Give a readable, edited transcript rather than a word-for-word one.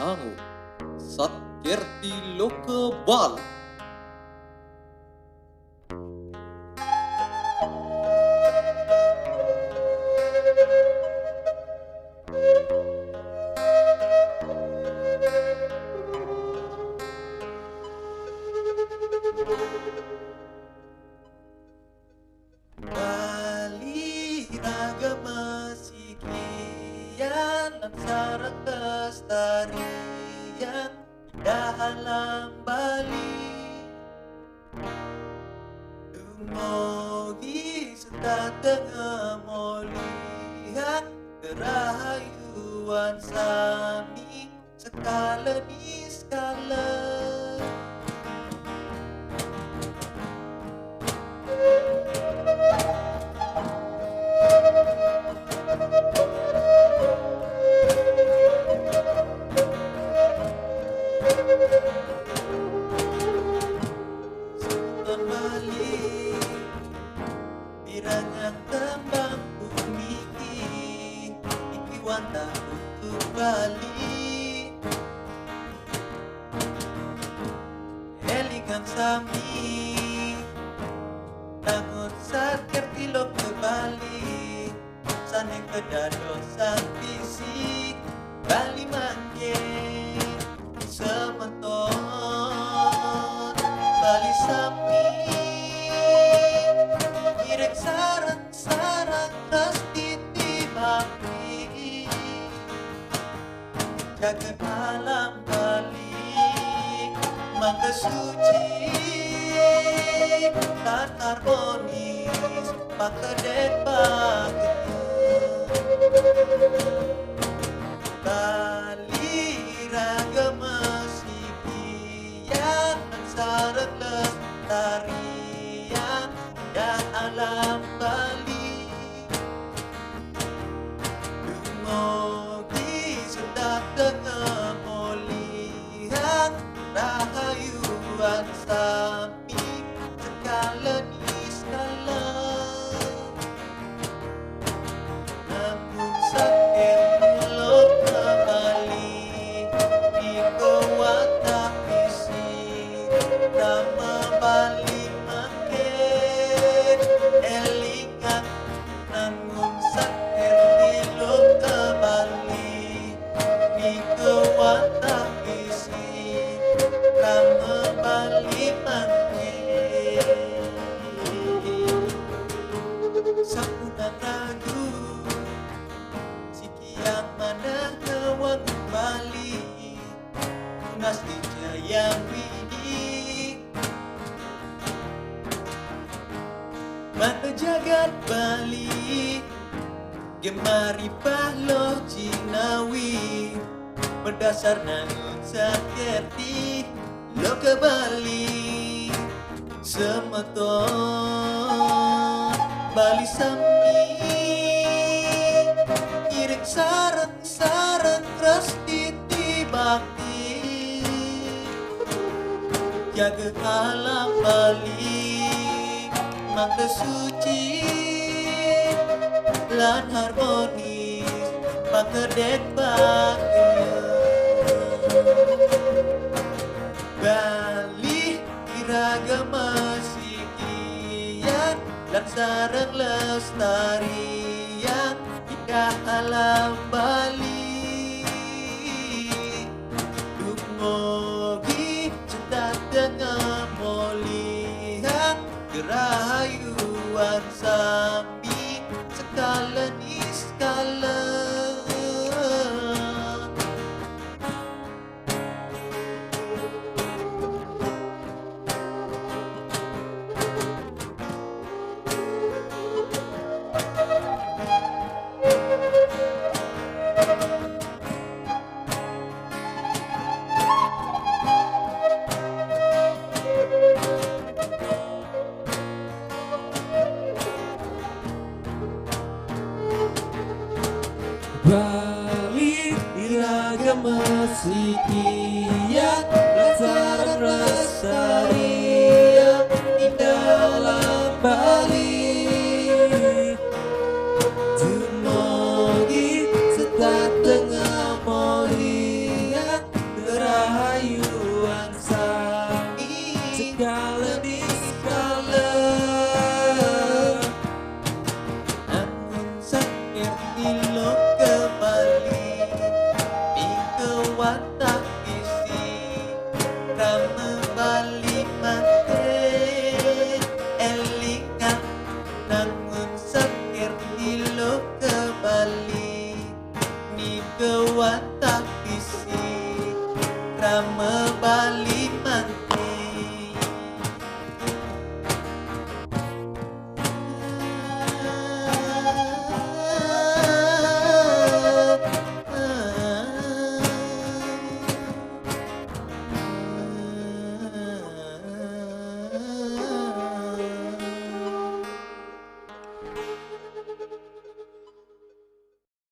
NANGUN Sat KERTHI LOKA Bali. Bali ragama sikian laksara kelestarian dalam Bali Dumogi serta tengah molihan kerahayuan sami skala ni skala Sultan Bali Piranga tembang bumi Iki wanta untuk Bali Elingan sami Nangun sat KERTHI LOKA Bali Sane kedadosan fisik Bali mangke semeton Bali sami Irek sarang-sarang rasti bakti Jaga alam Bali Mangga suci dan harmonis Kadek Bali ragama sikian sarang lestarian dan alam Bali Dumogi sedap tengah molihan rahayuan sami skala ni skala namun sakit loka Bali di kewata visi nama Bali makin elingan namun sakit di loka Bali di kewata visi nama Bali makin Sapunan Lagu Sikian mana ngewang Bali Unas dijayang widi Mana jagat Bali Gemari pahloh Cinawi Berdasar nangun sat KERTHI LOKA Bali Semeton Bali sami Irek sarang-sarang rasti bakti Jaga alam Bali Mangga suci lan harmonis Kadek Bali iragama sikian laksarang lestarian indah alam Bali Dumogi cetak dengan molihan kerahayuan sami skala ni skala Bali iragama sikian laksana lestarian di dalam Bali Dumogi serta tengah mulia Kerti Loka